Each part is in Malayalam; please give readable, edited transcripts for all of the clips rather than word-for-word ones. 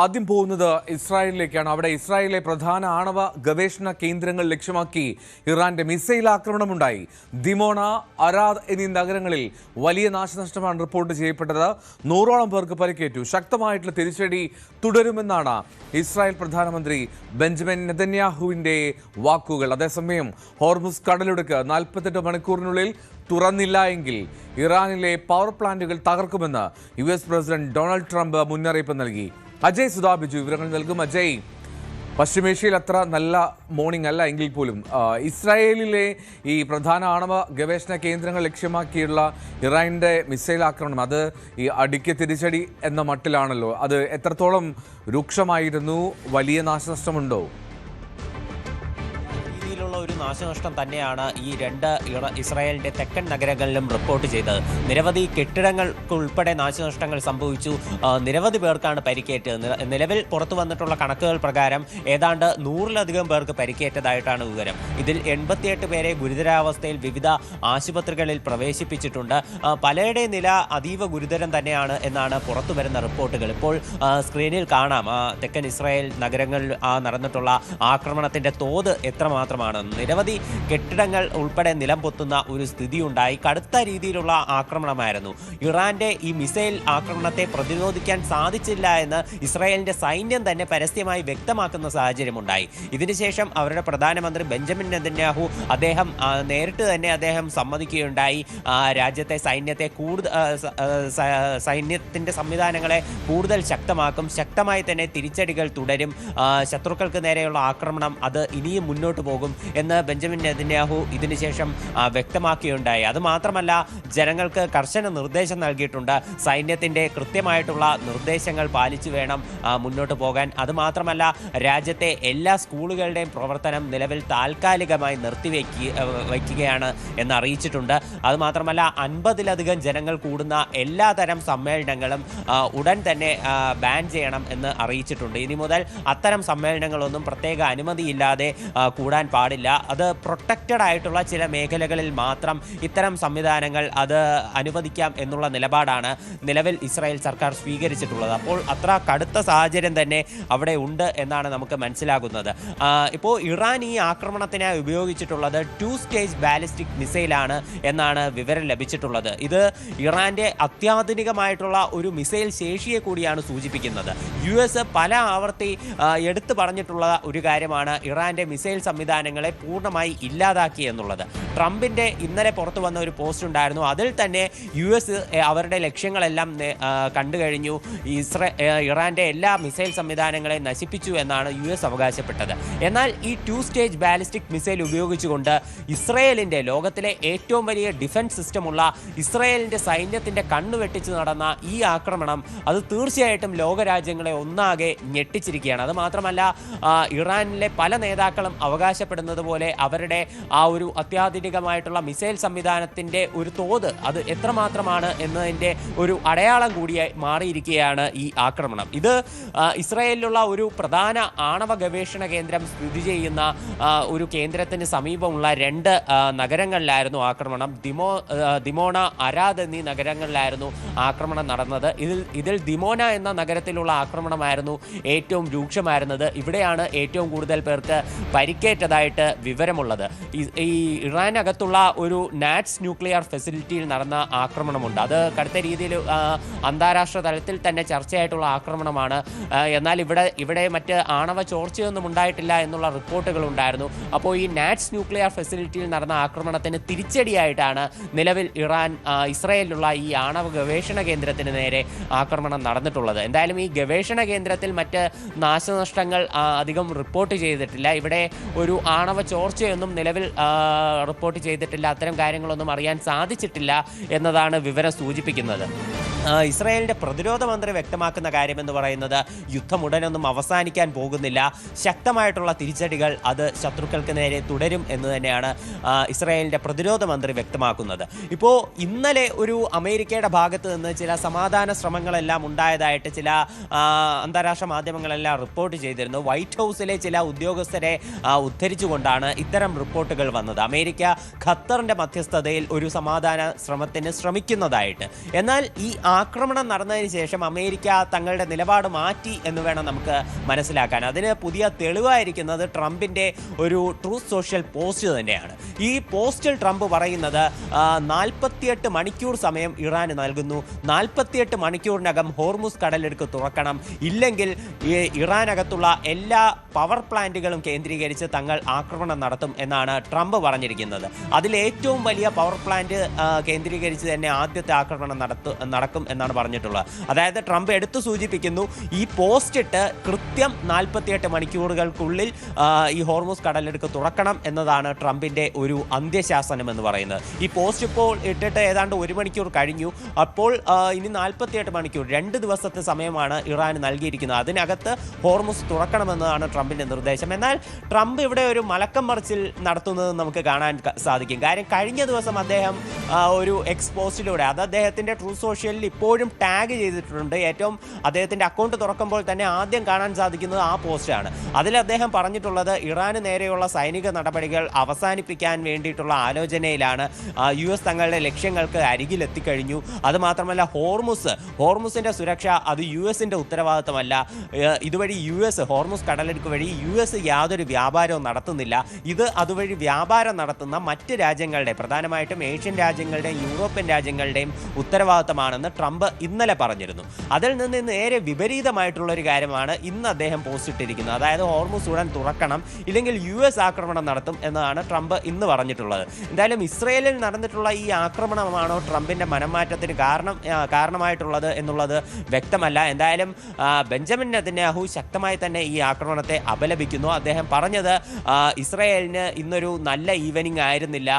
ആദ്യം പോകുന്നത് ഇസ്രായേലിലേക്കാണ്. അവിടെ ഇസ്രായേലിലെ പ്രധാന ആണവ ഗവേഷണ കേന്ദ്രങ്ങൾ ലക്ഷ്യമാക്കി ഇറാന്റെ മിസൈൽ ആക്രമണമുണ്ടായി. ദിമോണ, അരാദ് എന്നീ നഗരങ്ങളിൽ വലിയ നാശനഷ്ടമാണ് റിപ്പോർട്ട് ചെയ്യപ്പെട്ടത്. 100ഓളം പേർക്ക് പരിക്കേറ്റു. ശക്തമായിട്ടുള്ള തിരിച്ചടി തുടരുമെന്നാണ് ഇസ്രായേൽ പ്രധാനമന്ത്രി ബെഞ്ചമിൻ നെതന്യാഹുവിന്റെ വാക്കുകൾ. അതേസമയം ഹോർമുസ് കടലിടുക്ക് 48 മണിക്കൂറിനുള്ളിൽ തുറന്നില്ല എങ്കിൽ ഇറാനിലെ പവർ പ്ലാന്റുകൾ തകർക്കുമെന്ന് US പ്രസിഡന്റ് ഡൊണാൾഡ് ട്രംപ് മുന്നറിയിപ്പ് നൽകി. അജയ് സുധാബിജു വിവരങ്ങൾ നൽകും. അജയ്, പശ്ചിമേഷ്യയിൽ അത്ര നല്ല മോർണിംഗ് അല്ല എങ്കിൽ പോലും ഇസ്രായേലിലെ ഈ പ്രധാന ആണവ ഗവേഷണ കേന്ദ്രങ്ങൾ ലക്ഷ്യമാക്കിയുള്ള ഇറാന്റെ മിസൈൽ ആക്രമണം അത് ഈ അടിക്ക് തിരിച്ചടി എന്ന മട്ടിലാണല്ലോ. അത് എത്രത്തോളം രൂക്ഷമായിരുന്നു? വലിയ നാശനഷ്ടമുണ്ടോ? ഒരു നാശനഷ്ടം തന്നെയാണ് ഈ രണ്ട് ഇസ്രായേലിന്റെ തെക്കൻ നഗരങ്ങളിലും റിപ്പോർട്ട് ചെയ്തത്. നിരവധി കെട്ടിടങ്ങൾക്ക് ഉൾപ്പെടെ നാശനഷ്ടങ്ങൾ സംഭവിച്ചു. നിരവധി പേർക്കാണ് പരിക്കേറ്റത്. നിലവിൽ പുറത്തു വന്നിട്ടുള്ള കണക്കുകൾ പ്രകാരം ഏതാണ്ട് 100ലധികം പേർക്ക് പരിക്കേറ്റതായിട്ടാണ് വിവരം. ഇതിൽ 88 പേരെ ഗുരുതരാവസ്ഥയിൽ വിവിധ ആശുപത്രികളിൽ പ്രവേശിപ്പിച്ചിട്ടുണ്ട്. പലരുടെയും നില അതീവ ഗുരുതരം തന്നെയാണ് എന്നാണ് പുറത്തു വരുന്ന റിപ്പോർട്ടുകൾ. ഇപ്പോൾ സ്ക്രീനിൽ കാണാം തെക്കൻ ഇസ്രായേൽ നഗരങ്ങളിൽ നടന്നിട്ടുള്ള ആക്രമണത്തിന്റെ തോത് എത്രമാത്രമാണ്. നിരവധി കെട്ടിടങ്ങൾ ഉൾപ്പെടെ നിലം പൊത്തുന്ന ഒരു സ്ഥിതിയുണ്ടായി. കടുത്ത രീതിയിലുള്ള ആക്രമണമായിരുന്നു. ഇറാന്റെ ഈ മിസൈൽ ആക്രമണത്തെ പ്രതിരോധിക്കാൻ സാധിച്ചില്ല എന്ന് ഇസ്രായേലിന്റെ സൈന്യം തന്നെ പരസ്യമായി വ്യക്തമാക്കുന്ന സാഹചര്യമുണ്ടായി. ഇതിനുശേഷം അവരുടെ പ്രധാനമന്ത്രി ബെഞ്ചമിൻ നെതന്യാഹു നേരിട്ട് തന്നെ സമ്മതിക്കുകയുണ്ടായി. രാജ്യത്തെ സൈന്യത്തിന്റെ സംവിധാനങ്ങളെ കൂടുതൽ ശക്തമാക്കും, ശക്തമായി തന്നെ തിരിച്ചടികൾ തുടരും, ശത്രുക്കൾക്ക് നേരെയുള്ള ആക്രമണം അത് ഇനിയും മുന്നോട്ട് പോകും എന്ന് ബെഞ്ചമിൻ നെതന്യാഹു ഇതിനുശേഷം വ്യക്തമാക്കുകയുണ്ടായി. അതുമാത്രമല്ല, ജനങ്ങൾക്ക് കർശന നിർദ്ദേശം നൽകിയിട്ടുണ്ട്. സൈന്യത്തിന്റെ കൃത്യമായിട്ടുള്ള നിർദ്ദേശങ്ങൾ പാലിച്ചു വേണം മുന്നോട്ട് പോകാൻ. അതുമാത്രമല്ല, രാജ്യത്തെ എല്ലാ സ്കൂളുകളുടെയും പ്രവർത്തനം നിലവിൽ താൽക്കാലികമായി വയ്ക്കുകയാണ് എന്ന് അറിയിച്ചിട്ടുണ്ട്. അതുമാത്രമല്ല, 50ലധികം ജനങ്ങൾ കൂടുന്ന എല്ലാതരം സമ്മേളനങ്ങളും ഉടൻ തന്നെ ബാൻ ചെയ്യണം എന്ന് അറിയിച്ചിട്ടുണ്ട്. ഇനി മുതൽ അത്തരം സമ്മേളനങ്ങളൊന്നും പ്രത്യേക അനുമതിയില്ലാതെ കൂടാൻ പാടില്ല. അത് പ്രൊട്ടക്റ്റഡ് ആയിട്ടുള്ള ചില മേഖലകളിൽ മാത്രം ഇത്തരം സംവിധാനങ്ങൾ അത് അനുവദിക്കാം എന്നുള്ള നിലപാടാണ് നിലവിൽ ഇസ്രായേൽ സർക്കാർ സ്വീകരിച്ചിട്ടുള്ളത്. അപ്പോൾ അത്ര കടുത്ത സാഹചര്യം തന്നെ അവിടെ ഉണ്ട് എന്നാണ് നമുക്ക് മനസ്സിലാകുന്നത്. ഇപ്പോൾ ഇറാൻ ഈ ആക്രമണത്തിനായി ഉപയോഗിച്ചിട്ടുള്ളത് 2 സ്റ്റേജ് ബാലിസ്റ്റിക് മിസൈലാണ് എന്നാണ് വിവരം ലഭിച്ചിട്ടുള്ളത്. ഇത് ഇറാന്റെ അത്യാധുനികമായിട്ടുള്ള ഒരു മിസൈൽ ശേഷിയെ കൂടിയാണ് സൂചിപ്പിക്കുന്നത്. US പല ആവർത്തി എടുത്തു പറഞ്ഞിട്ടുള്ള ഒരു കാര്യമാണ് ഇറാന്റെ മിസൈൽ സംവിധാനങ്ങളെ പൂർണ്ണമായി ഇല്ലാതാക്കി എന്നുള്ളത്. ട്രംപിന്റെ ഇന്നലെ പുറത്തു വന്ന ഒരു പോസ്റ്റ് ഉണ്ടായിരുന്നു. അതിൽ തന്നെ US അവരുടെ ലക്ഷ്യങ്ങളെല്ലാം കണ്ടു കഴിഞ്ഞു, ഇറാന്റെ എല്ലാ മിസൈൽ സംവിധാനങ്ങളെ നശിപ്പിച്ചു എന്നാണ് US അവകാശപ്പെട്ടത്. എന്നാൽ ഈ 2 സ്റ്റേജ് ബാലിസ്റ്റിക് മിസൈൽ ഉപയോഗിച്ചുകൊണ്ട് ഇസ്രായേലിന്റെ ലോകത്തിലെ ഏറ്റവും വലിയ ഡിഫൻസ് സിസ്റ്റമുള്ള ഇസ്രായേലിന്റെ സൈന്യത്തിന്റെ കണ്ണുവെട്ടിച്ച് നടന്ന ഈ ആക്രമണം അത് തീർച്ചയായിട്ടും ലോകരാജ്യങ്ങളെ ഒന്നാകെ ഞെട്ടിച്ചിരിക്കുകയാണ്. അത് മാത്രമല്ല, ഇറാനിലെ പല നേതാക്കളും അവകാശപ്പെടുന്നത് പോലെ അവരുടെ ആ ഒരു അത്യാധുനികമായിട്ടുള്ള മിസൈൽ സംവിധാനത്തിന്റെ ഒരു തോത് അത് എത്രമാത്രമാണ് എന്നതിൻ്റെ ഒരു അടയാളം കൂടിയായി മാറിയിരിക്കുകയാണ് ഈ ആക്രമണം. ഇത് ഇസ്രായേലിലുള്ള ഒരു പ്രധാന ആണവ ഗവേഷണ കേന്ദ്രം സ്ഥിതി ചെയ്യുന്ന ഒരു കേന്ദ്രത്തിന് സമീപമുള്ള 2 നഗരങ്ങളിലായിരുന്നു ആക്രമണം. ദിമോണ, അരാദ് എന്നീ നഗരങ്ങളിലായിരുന്നു ആക്രമണം നടന്നത്. ഇതിൽ ദിമോന എന്ന നഗരത്തിലുള്ള ആക്രമണമായിരുന്നു ഏറ്റവും രൂക്ഷമായിരുന്നത്. ഇവിടെയാണ് ഏറ്റവും കൂടുതൽ പേർക്ക് പരിക്കേറ്റതായിട്ട് വിവരമുള്ളത്. ഈ ഇറാനകത്തുള്ള ഒരു നാറ്റ്സ് ന്യൂക്ലിയർ ഫെസിലിറ്റിയിൽ നടന്ന ആക്രമണമുണ്ട്. അത് കടുത്ത രീതിയിൽ അന്താരാഷ്ട്ര തലത്തിൽ തന്നെ ചർച്ചയായിട്ടുള്ള ആക്രമണമാണ്. എന്നാൽ ഇവിടെ മറ്റ് ആണവ ചോർച്ചയൊന്നും ഉണ്ടായിട്ടില്ല എന്നുള്ള റിപ്പോർട്ടുകൾ ഉണ്ടായിരുന്നു. അപ്പോൾ ഈ നാറ്റ്സ് ന്യൂക്ലിയർ ഫെസിലിറ്റിയിൽ നടന്ന ആക്രമണത്തിന് തിരിച്ചടിയായിട്ടാണ് നിലവിൽ ഇസ്രായേലിലുള്ള ഈ ആണവ ഗവേഷണ കേന്ദ്രത്തിന് നേരെ ആക്രമണം നടന്നിട്ടുള്ളത്. എന്തായാലും ഈ ഗവേഷണ കേന്ദ്രത്തിൽ മറ്റ് നാശനഷ്ടങ്ങൾ അധികം റിപ്പോർട്ട് ചെയ്തിട്ടില്ല. ഇവിടെ ഒരു ആണവ ചോർച്ചയൊന്നും നിലവിൽ റിപ്പോർട്ട് ചെയ്തിട്ടില്ല. അത്തരം കാര്യങ്ങളൊന്നും അറിയാൻ സാധിച്ചിട്ടില്ല എന്നതാണ് വിവരം സൂചിപ്പിക്കുന്നത്. ഇസ്രായേലിന്റെ പ്രതിരോധ മന്ത്രി വ്യക്തമാക്കുന്ന കാര്യമെന്ന് പറയുന്നത് യുദ്ധം ഉടനൊന്നും അവസാനിക്കാൻ പോകുന്നില്ല, ശക്തമായിട്ടുള്ള തിരിച്ചടികൾ അത് ശത്രുക്കൾക്ക് നേരെ തുടരും എന്ന് തന്നെയാണ് ഇസ്രായേലിന്റെ പ്രതിരോധ മന്ത്രി വ്യക്തമാക്കുന്നത്. ഇപ്പോൾ ഇന്നലെ ഒരു അമേരിക്കയുടെ ഭാഗത്ത് നിന്ന് ചില സമാധാന ശ്രമങ്ങളെല്ലാം ഉണ്ടായതായിട്ട് ചില അന്താരാഷ്ട്ര മാധ്യമങ്ങളെല്ലാം റിപ്പോർട്ട് ചെയ്തിരുന്നു. വൈറ്റ് ഹൗസിലെ ചില ഉദ്യോഗസ്ഥരെ ഉദ്ധരിച്ചുകൊണ്ടാണ് ഇത്തരം റിപ്പോർട്ടുകൾ വന്നത്. അമേരിക്ക ഖത്തറിന്റെ മധ്യസ്ഥതയിൽ ഒരു സമാധാന ശ്രമത്തിന് ശ്രമിക്കുന്നതായിട്ട്. എന്നാൽ ഈ ആക്രമണം നടന്നതിന് ശേഷം അമേരിക്ക തങ്ങളുടെ നിലപാട് മാറ്റി എന്ന് വേണം നമുക്ക് മനസ്സിലാക്കാൻ. അതിന് പുതിയ തെളിവായിരിക്കുന്നത് ട്രംപിൻ്റെ ഒരു ട്രൂത്ത് സോഷ്യൽ പോസ്റ്റ് തന്നെയാണ്. ഈ പോസ്റ്റിൽ ട്രംപ് പറയുന്നത് 48 മണിക്കൂർ സമയം ഇറാന് നൽകുന്നു, 48 മണിക്കൂറിനകം ഹോർമുസ് കടലിടുക്ക് തുറക്കണം, ഇല്ലെങ്കിൽ ഇറാനകത്തുള്ള എല്ലാ പവർ പ്ലാന്റുകളും കേന്ദ്രീകരിച്ച് തങ്ങൾ ആക്രമണം നടത്തും എന്നാണ് ട്രംപ് പറഞ്ഞിരിക്കുന്നത്. അതിൽ ഏറ്റവും വലിയ പവർ പ്ലാന്റ് കേന്ദ്രീകരിച്ച് തന്നെ ആദ്യത്തെ ആക്രമണം നടക്കും എന്നാണ് പറഞ്ഞിട്ടുള്ളത്. അതായത് ട്രംപ് എടുത്തു സൂചിപ്പിക്കുന്നു, ഈ പോസ്റ്റ് ഇട്ട് കൃത്യം 48 മണിക്കൂറുകൾക്കുള്ളിൽ ഈ ഹോർമുസ് കടലിടുക്ക് തുറക്കണം എന്നതാണ് ട്രംപിൻ്റെ ഒരു അന്ത്യശാസനം എന്ന് പറയുന്നത്. ഈ പോസ്റ്റ് ഇപ്പോൾ ഇട്ടിട്ട് ഏതാണ്ട് 1 മണിക്കൂർ കഴിഞ്ഞു. അപ്പോൾ ഇനി 48 മണിക്കൂർ 2 ദിവസത്തെ സമയമാണ് ഇറാൻ നൽകിയിരിക്കുന്നത്. അതിനകത്ത് ഹോർമുസ് തുറക്കണമെന്നതാണ് ട്രംപിൻ്റെ നിർദ്ദേശം. എന്നാൽ ട്രംപ് ഇവിടെ ഒരു മലക്കം മറിച്ചിൽ നടത്തുന്നത് നമുക്ക് കാണാൻ സാധിക്കും. കാര്യം കഴിഞ്ഞ ദിവസം അദ്ദേഹം ഒരു എക്സ് പോസ്റ്റിലൂടെ, അത് അദ്ദേഹത്തിൻ്റെ ട്രൂ സോഷ്യലിൽ ഇപ്പോഴും ടാഗ് ചെയ്തിട്ടുണ്ട്. ഏറ്റവും അദ്ദേഹത്തിൻ്റെ അക്കൗണ്ട് തുറക്കുമ്പോൾ തന്നെ ആദ്യം കാണാൻ സാധിക്കുന്നത് ആ പോസ്റ്റാണ്. അതിൽ അദ്ദേഹം പറഞ്ഞിട്ടുള്ളത് ഇറാന് നേരെയുള്ള സൈനിക നടപടികൾ അവസാനിപ്പിക്കാൻ വേണ്ടിയിട്ടുള്ള ആലോചനയിലാണ്. US തങ്ങളുടെ ലക്ഷ്യങ്ങൾക്ക് അരികിലെത്തിക്കഴിഞ്ഞു. അതുമാത്രമല്ല ഹോർമുസിൻ്റെ സുരക്ഷ അത് US-ൻ്റെ ഉത്തരവാദിത്തമല്ല. ഇതുവഴി ഹോർമുസ് കടലിടുക്ക് വഴി US യാതൊരു വ്യാപാരവും നടത്തുന്നില്ല. ഇത് അതുവഴി വ്യാപാരം നടത്തുന്ന മറ്റ് രാജ്യങ്ങളുടെ, പ്രധാനമായിട്ടും ഏഷ്യൻ രാജ്യങ്ങളുടെയും യൂറോപ്യൻ രാജ്യങ്ങളുടെയും ഉത്തരവാദിത്തമാണെന്ന് ട്രംപ് ഇന്നലെ പറഞ്ഞിരുന്നു. അതിൽ നിന്ന് നേരെ വിപരീതമായിട്ടുള്ളൊരു കാര്യമാണ് ഇന്ന് അദ്ദേഹം പോസ്റ്റ് ഇട്ടിരിക്കുന്നത്. അതായത് ഹോർമുസ് ഉടൻ തുറക്കണം, ഇല്ലെങ്കിൽ US ആക്രമണം നടത്തും എന്നാണ് ട്രംപ് ഇന്ന് പറഞ്ഞിട്ടുള്ളത്. എന്തായാലും ഇസ്രയേലിൽ നടന്നിട്ടുള്ള ഈ ആക്രമണമാണോ ട്രംപിൻ്റെ മനംമാറ്റത്തിന് കാരണമായിട്ടുള്ളത് എന്നുള്ളത് വ്യക്തമല്ല. എന്തായാലും ബെഞ്ചമിൻ നെതന്യാഹു ശക്തമായി തന്നെ ഈ ആക്രമണത്തെ അപലപിക്കുന്നു. അദ്ദേഹം പറഞ്ഞത് ഇസ്രയേലിന് ഇന്നൊരു നല്ല ഈവനിങ് ആയിരുന്നില്ല,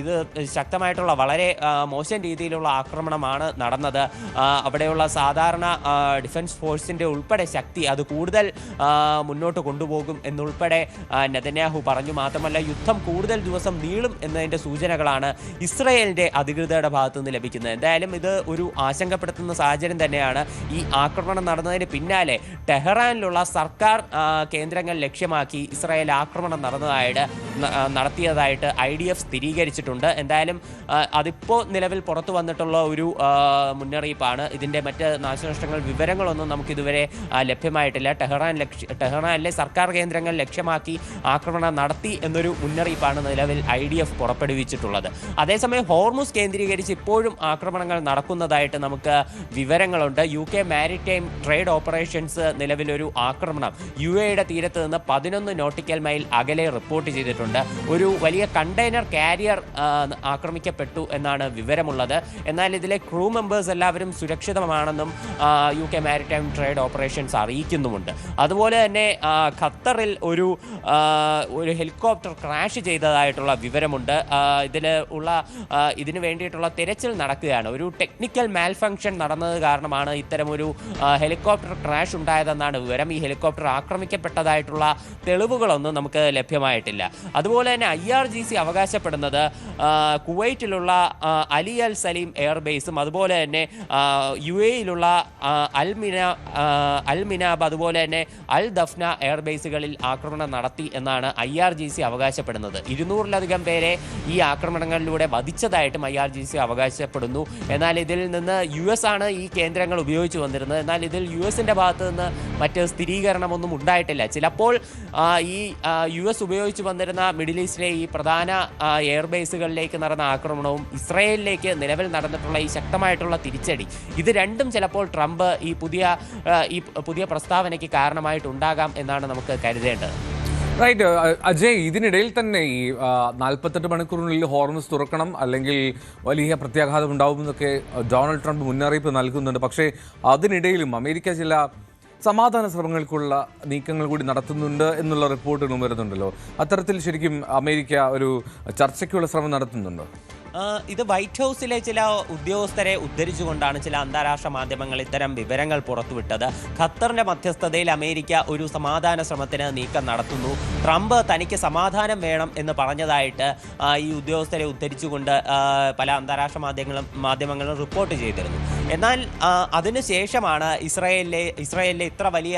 ഇത് ശക്തമായിട്ടുള്ള വളരെ മോശം രീതിയിലുള്ള ആക്രമണമാണ് നടന്നത്, അവിടെയുള്ള സാധാരണ ഡിഫൻസ് ഫോഴ്സിൻ്റെ ഉൾപ്പെടെ ശക്തി അത് കൂടുതൽ മുന്നോട്ട് കൊണ്ടുപോകും എന്നുൾപ്പെടെ നെതന്യാഹു പറഞ്ഞു. മാത്രമല്ല യുദ്ധം കൂടുതൽ ദിവസം നീളും എന്നതിൻ്റെ സൂചനകളാണ് ഇസ്രയേലിൻ്റെ അധികൃതരുടെ ഭാഗത്തു നിന്ന് ലഭിക്കുന്നത്. എന്തായാലും ഇത് ഒരു ആശങ്കപ്പെടുത്തുന്ന സാഹചര്യം തന്നെയാണ്. ഈ ആക്രമണം നടന്നതിന് പിന്നാലെ ടെഹ്റാനിലുള്ള സർക്കാർ കേന്ദ്രങ്ങൾ ലക്ഷ്യമാക്കി ഇസ്രായേൽ ആക്രമണം നടത്തിയതായിട്ട് IDF സ്ഥിരീകരിച്ചിട്ടുണ്ട്. എന്തായാലും അതിപ്പോൾ നിലവിൽ പുറത്തു വന്നിട്ടുള്ള ഒരു മുന്നറിയിപ്പാണ്. ഇതിൻ്റെ മറ്റ് നാശനഷ്ടങ്ങൾ വിവരങ്ങളൊന്നും നമുക്കിതുവരെ ലഭ്യമായിട്ടില്ല. ടെഹ്റാനിലെ സർക്കാർ കേന്ദ്രങ്ങൾ ലക്ഷ്യമാക്കി ആക്രമണം നടത്തി എന്നൊരു മുന്നറിയിപ്പാണ് നിലവിൽ IDF പുറപ്പെടുവിച്ചിട്ടുള്ളത്. അതേസമയം ഹോർമുസ് കേന്ദ്രീകരിച്ച് ഇപ്പോഴും ആക്രമണങ്ങൾ നടക്കുന്നതായിട്ട് നമുക്ക് വിവരങ്ങളുണ്ട്. UK മാരിടൈം ട്രേഡ് ഓപ്പറേഷൻസ് നിലവിലൊരു ആക്രമണം UAE-യുടെ തീരത്ത് നിന്ന് 11 നോട്ടിക്കൽ മൈൽ അകലെ റിപ്പോർട്ട് ചെയ്തിട്ടുണ്ട്. ഒരു വലിയ കണ്ടെയ്നർ കാരിയർ ആക്രമിക്കപ്പെട്ടു എന്നാണ് വിവരമുള്ളത്. എന്നാൽ ഇതിലെ ക്രൂ മെമ്പേഴ്സ് എല്ലാവരും സുരക്ഷിതമാണെന്നും UK മാരിടൈം ട്രേഡ് ഓപ്പറേഷൻസ് അറിയിക്കുന്നുമുണ്ട്. അതുപോലെ തന്നെ ഖത്തറിൽ ഒരു ഹെലികോപ്റ്റർ ക്രാഷ് ചെയ്തതായിട്ടുള്ള വിവരമുണ്ട്. ഇതിന് വേണ്ടിയിട്ടുള്ള തിരച്ചിൽ നടക്കുകയാണ്. ഒരു ടെക്നിക്കൽ മാൽഫങ്ഷൻ നടന്നത് കാരണമാണ് ഇത്തരമൊരു ഹെലികോപ്റ്റർ ക്രാഷ് ഉണ്ടായതെന്നാണ് വിവരം. ഈ ഹെലികോപ്റ്റർ ആക്രമിക്കപ്പെട്ടതായിട്ടുള്ള തെളിവുകളൊന്നും നമുക്ക് ലഭ്യമായിട്ടില്ല. അതുപോലെ തന്നെ IRGC അവകാശപ്പെടുന്നത് കുവൈറ്റിലുള്ള അലി അൽ സലീം എയർബേസും അതുപോലെ തന്നെ UAE-യിലുള്ള അൽ മിനാബ് അതുപോലെ തന്നെ അൽ ദഫ്ന എയർബേസുകളിൽ ആക്രമണം നടത്തി എന്നാണ് IRGC അവകാശപ്പെടുന്നത്. 200-ലധികം പേരെ ഈ ആക്രമണങ്ങളിലൂടെ വധിച്ചതായിട്ടും IRGC അവകാശപ്പെടുന്നു. എന്നാൽ ഇതിൽ നിന്ന് US ആണ് ഈ കേന്ദ്രങ്ങൾ ഉപയോഗിച്ചു വന്നിരുന്നത്. എന്നാൽ ഇതിൽ US-ൻ്റെ ഭാഗത്ത് നിന്ന് മറ്റ് സ്ഥിരീകരണമൊന്നും ഉണ്ടായിട്ടില്ല. ചിലപ്പോൾ ഈ US ഉപയോഗിച്ചു വന്നിരുന്ന മിഡിൽ ഈസ്റ്റിലെ ഈ പ്രധാന എയർബേസുകളിലേക്ക് നടന്ന ആക്രമണവും ഇസ്രായേലിലേക്ക് നിലവിൽ നടന്നിട്ടുള്ള ഈ ശക്തമായിട്ടുള്ള തിരിച്ചടി, ഇത് രണ്ടും ചിലപ്പോൾ ട്രംപ് ഈ പുതിയ പ്രസ്താവനയ്ക്ക് കാരണമായിട്ടുണ്ടാകാം എന്നാണ് നമുക്ക് കരുതേണ്ടത്. റൈറ്റ് അജയ്, ഇതിനിടയിൽ തന്നെ ഈ 48 മണിക്കൂറിനുള്ളിൽ ഹോർമുസ് തുറക്കണം അല്ലെങ്കിൽ വലിയ പ്രത്യാഘാതം ഉണ്ടാവുമെന്നൊക്കെ ഡൊണാൾഡ് ട്രംപ് മുന്നറിയിപ്പ് നൽകുന്നുണ്ട്. പക്ഷേ അതിനിടയിലും അമേരിക്ക ചില സമാധാന ശ്രമങ്ങൾക്കുള്ള നീക്കങ്ങൾ കൂടി നടത്തുന്നുണ്ട് എന്നുള്ള റിപ്പോർട്ടുകളും വരുന്നുണ്ടല്ലോ. അത്തരത്തിൽ ശരിക്കും അമേരിക്ക ഒരു ചർച്ചയ്ക്കുള്ള ശ്രമം നടത്തുന്നുണ്ടോ? ഇത് വൈറ്റ് ഹൗസിലെ ചില ഉദ്യോഗസ്ഥരെ ഉദ്ധരിച്ചുകൊണ്ടാണ് ചില അന്താരാഷ്ട്ര മാധ്യമങ്ങൾ ഇത്തരം വിവരങ്ങൾ പുറത്തുവിട്ടത്. ഖത്തറിന്റെ മധ്യസ്ഥതയിൽ അമേരിക്ക ഒരു സമാധാന ശ്രമത്തിന് നീക്കം നടത്തുന്നു. ട്രംപ് തനിക്ക് സമാധാനം വേണം എന്ന് പറഞ്ഞതായിട്ട് ഈ ഉദ്യോഗസ്ഥരെ ഉദ്ധരിച്ചുകൊണ്ട് പല അന്താരാഷ്ട്ര മാധ്യമങ്ങളും റിപ്പോർട്ട് ചെയ്തിരുന്നു. എന്നാൽ അതിനുശേഷമാണ് ഇസ്രായേലിലെ ഇത്ര വലിയ